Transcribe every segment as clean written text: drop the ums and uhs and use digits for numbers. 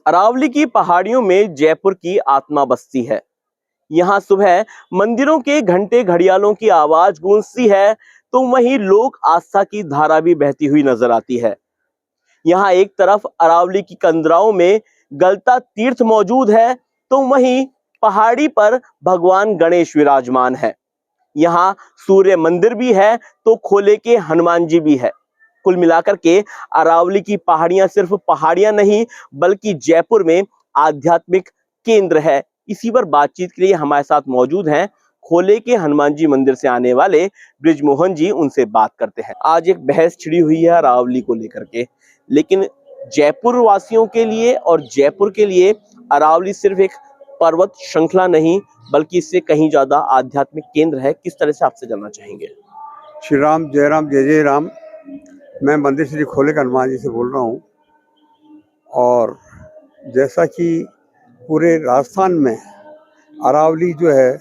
अरावली की पहाड़ियों में जयपुर की आत्मा बसती है। यहाँ सुबह मंदिरों के घंटे घड़ियालों की आवाज गूंजती है, तो वहीं लोक आस्था की धारा भी बहती हुई नजर आती है। यहाँ एक तरफ अरावली की कंदराओं में गलता तीर्थ मौजूद है, तो वहीं पहाड़ी पर भगवान गणेश विराजमान है। यहाँ सूर्य मंदिर भी है, तो खोले के हनुमान जी भी है। कुल मिलाकर के अरावली की पहाड़ियां सिर्फ पहाड़ियां नहीं, बल्कि जयपुर में आध्यात्मिक केंद्र है। इसी पर बातचीत के लिए हमारे साथ मौजूद हैं खोले के हनुमान जी मंदिर से आने वाले ब्रिजमोहन जी। उनसे बात करते हैं। आज एक बहस छिड़ी हुई है अरावली को लेकर के, लेकिन जयपुर वासियों के लिए और जयपुर के लिए अरावली सिर्फ एक पर्वत श्रृंखला नहीं, बल्कि इससे कहीं ज्यादा आध्यात्मिक केंद्र है। किस तरह से आपसे जानना चाहेंगे? श्री राम, जय जय राम। मैं मंदिर श्री खोले के हनुमान जी से बोल रहा हूँ। और जैसा कि पूरे राजस्थान में अरावली जो है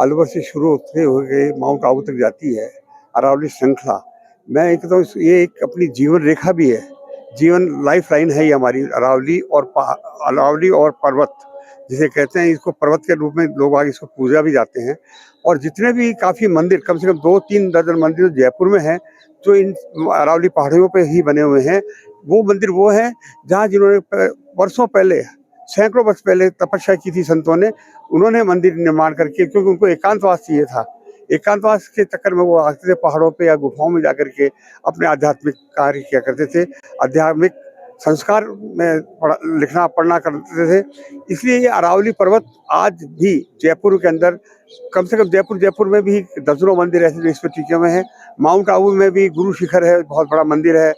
अलवर से शुरू होते हुए माउंट आबू तक जाती है, अरावली श्रृंखला। मैं एक तो ये एक अपनी जीवन रेखा भी है, जीवन लाइफ लाइन है ये हमारी अरावली और पर्वत जिसे कहते हैं। इसको पर्वत के रूप में लोग आगे इसको पूजा भी जाते हैं। और जितने भी काफ़ी मंदिर, कम से कम 2-3 दर्जन मंदिर जयपुर में हैं, जो इन अरावली पहाड़ियों पे ही बने हुए हैं। वो मंदिर वो हैं जहाँ जिन्होंने वर्षों पहले, सैकड़ों वर्ष पहले तपस्या की थी संतों ने, उन्होंने मंदिर निर्माण करके, क्योंकि उनको एकांतवास चाहिए था। एकांतवास के चक्कर में वो आते थे पहाड़ों पे या गुफाओं में जाकर के अपने आध्यात्मिक कार्य किया करते थे, आध्यात्मिक संस्कार में लिखना पढ़ना करते थे। इसलिए ये अरावली पर्वत आज भी जयपुर के अंदर, कम से कम जयपुर में भी दर्जनों मंदिर ऐसे इस पर टिके हुए हैं। माउंट आबू में भी गुरु शिखर है, बहुत बड़ा मंदिर है।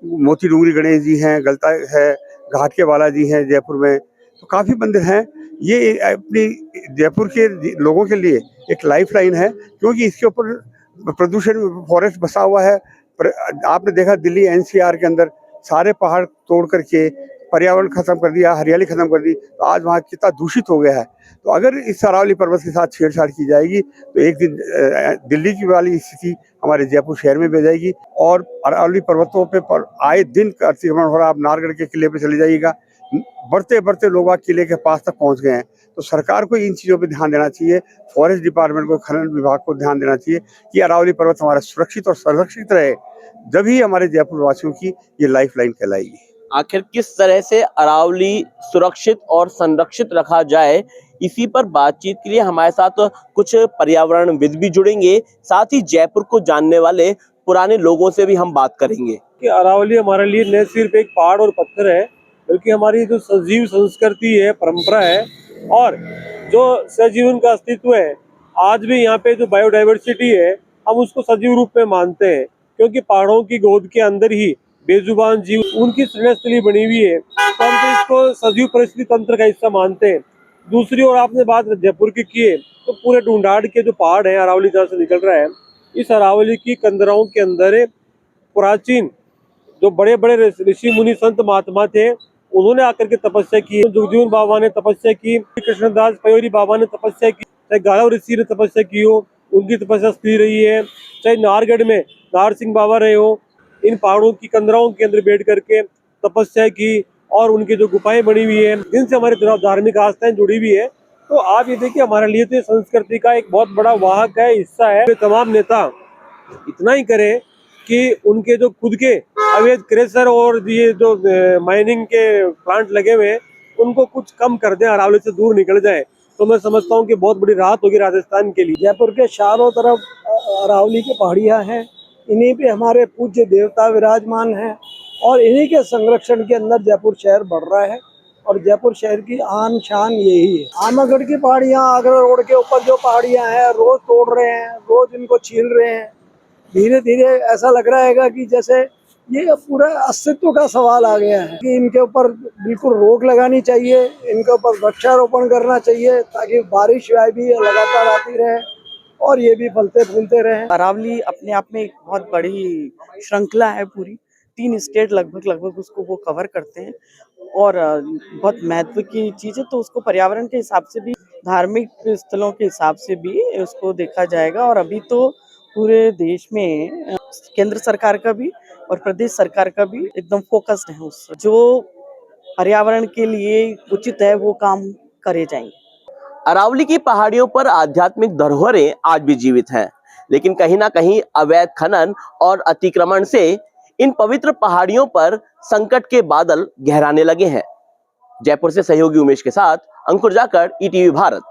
मोती डूंगरी गणेश जी हैं, गलता है, घाट के बालाजी हैं जयपुर में। तो काफ़ी मंदिर हैं। ये अपनी जयपुर के लोगों के लिए एक लाइफ लाइन है, क्योंकि इसके ऊपर प्रदूषण फॉरेस्ट बसा हुआ है। आपने देखा दिल्ली एनसीआर के अंदर सारे पहाड़ तोड़ करके पर्यावरण खत्म कर दिया, हरियाली खत्म कर दी, तो आज वहाँ कितना दूषित हो गया है। तो अगर इस अरावली पर्वत के साथ छेड़छाड़ की जाएगी तो एक दिन दिल्ली की वाली स्थिति हमारे जयपुर शहर में भी जाएगी। और अरावली पर्वतों पे आए दिन अतिक्रमण हो रहा है। आप नारगढ़ के किले पे चले जाइएगा, बढ़ते बढ़ते लोग आज किले के पास तक पहुंच गए हैं। तो सरकार को इन चीज़ों पे ध्यान देना चाहिए, फॉरेस्ट डिपार्टमेंट को, खनन विभाग को ध्यान देना चाहिए कि अरावली पर्वत हमारा सुरक्षित और संरक्षित रहे, जब ही हमारे जयपुर वासियों की ये लाइफ लाइन कहलाएगी। आखिर किस तरह से अरावली सुरक्षित और संरक्षित रखा जाए, इसी पर बातचीत के लिए हमारे साथ कुछ पर्यावरणविद भी जुड़ेंगे। साथ ही जयपुर को जानने वाले पुराने लोगों से भी हम बात करेंगे कि अरावली हमारे लिए न सिर्फ एक पहाड़ और पत्थर है, बल्कि हमारी जो सजीव संस्कृति है, परंपरा है, और जो सजीवन का अस्तित्व है। आज भी यहाँ पे जो बायोडाइवर्सिटी है, हम उसको सजीव रूप में मानते हैं, क्योंकि पहाड़ों की गोद के अंदर ही बेजुबान जीव, उनकी श्रेणस्थली बनी हुई है। तो हम तो इसको सजीव परिस्थिति तंत्र का हिस्सा मानते हैं। दूसरी ओर आपने बात जयपुर की है, तो पूरे ढूंढाड़ के जो पहाड़ है, अरावली जहाँ से निकल रहा है, इस अरावली की कंदराओं के अंदर प्राचीन जो बड़े बड़े ऋषि मुनि संत महात्मा थे, उन्होंने आकर के तपस्या की। जगजीवन बाबा ने तपस्या की, कृष्णदास पयोरी बाबा ने तपस्या की, चाहे गालव ऋषि ने तपस्या की हो, उनकी तपस्या स्थिर रही है। चाहे नारगढ़ में नार सिंह बाबा रहे हो, इन पहाड़ों की कंदराओं के अंदर बैठ करके तपस्या की, और उनकी जो गुफाएं बनी हुई है, जिनसे हमारी धार्मिक आस्थाएं जुड़ी हुई है। तो आप ये देखिए, हमारे लिए तो संस्कृति का एक बहुत बड़ा वाहक है, हिस्सा है। तमाम नेता इतना ही करें कि उनके जो खुद के अवैध क्रेशर और ये जो माइनिंग के प्लांट लगे हुए हैं, उनको कुछ कम कर दें, अरावली से दूर निकल जाए, तो मैं समझता हूँ कि बहुत बड़ी राहत होगी राजस्थान के लिए। जयपुर के चारों तरफ अरावली की पहाड़ियाँ हैं, इन्हीं पे हमारे पूज्य देवता विराजमान हैं, और इन्हीं के संरक्षण के अंदर जयपुर शहर बढ़ रहा है। और जयपुर शहर की आन शान यही है। आमागढ़ की पहाड़ियाँ, आगरा रोड के ऊपर जो पहाड़ियाँ हैं, रोज तोड़ रहे हैं, रोज इनको छील रहे हैं। धीरे धीरे ऐसा लग रहा है कि जैसे ये पूरा अस्तित्व का सवाल आ गया है कि इनके ऊपर बिल्कुल रोक लगानी चाहिए, इनके ऊपर वृक्षारोपण करना चाहिए, ताकि बारिश भी लगातार आती रहे और ये भी फलते फूलते रहे। अरावली अपने आप में एक बहुत बड़ी श्रृंखला है, पूरी 3 स्टेट लगभग उसको वो कवर करते हैं, और बहुत महत्व की चीज़ है। तो उसको पर्यावरण के हिसाब से भी, धार्मिक स्थलों के हिसाब से भी उसको देखा जाएगा। और अभी तो पूरे देश में केंद्र सरकार का भी और प्रदेश सरकार का भी एकदम फोकस्ड है उस जो पर्यावरण के लिए उचित है वो काम करे जाएंगे। अरावली की पहाड़ियों पर आध्यात्मिक धरोहरें आज भी जीवित हैं, लेकिन कहीं ना कहीं अवैध खनन और अतिक्रमण से इन पवित्र पहाड़ियों पर संकट के बादल गहराने लगे हैं। जयपुर से सहयोगी उमेश के साथ अंकुर जाखड़, ईटीवी भारत।